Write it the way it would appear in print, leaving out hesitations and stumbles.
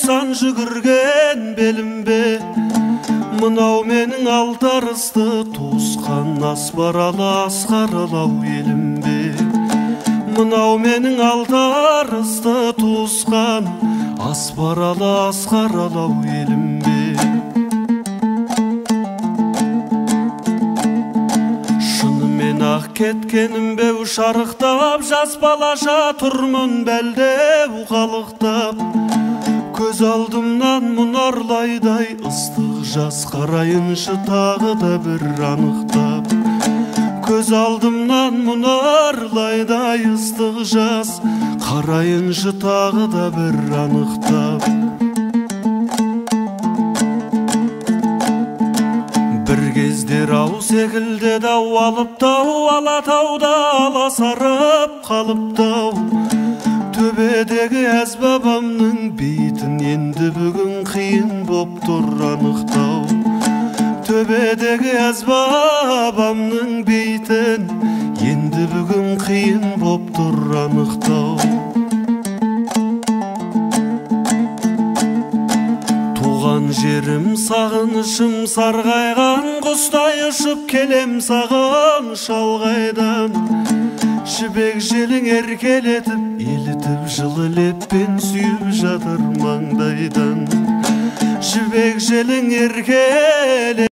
сан жүгірген белімбе, мынау менің алдарысты туысқан аспаралы асқаралау елімбе. Мынау менің алдарысты туысқан аспаралы асқаралау елімбе. Шынымен ақ кеткенім беу шарықтап, жас балаша тұрмын бәлдеу қалықтап. Көз алдымнан мұнарлайдай ыстық жас қарайыншы тағы да бір анықтап. Көз алдымнан мұнарлайдай ыстық жас қарайыншы тағы да бір анықтап. Бір кездер ау секілді дау алыптау, алатауда аласарып қалыптау. Төбедегі әзбабамның бейтін енді бүгін қиын боп тұр анықтау. Төбедегі әзбабамның бейтін енді бүгін қиын боп тұр анықтау. Туған жерім сағынышым сарғайған, құстай ұшып келем саған шалғайдан. Жібек желің еркелетіп, елітіп жылы леппен сүйіп жатыр маңдайдан. Жібек желің еркелетіп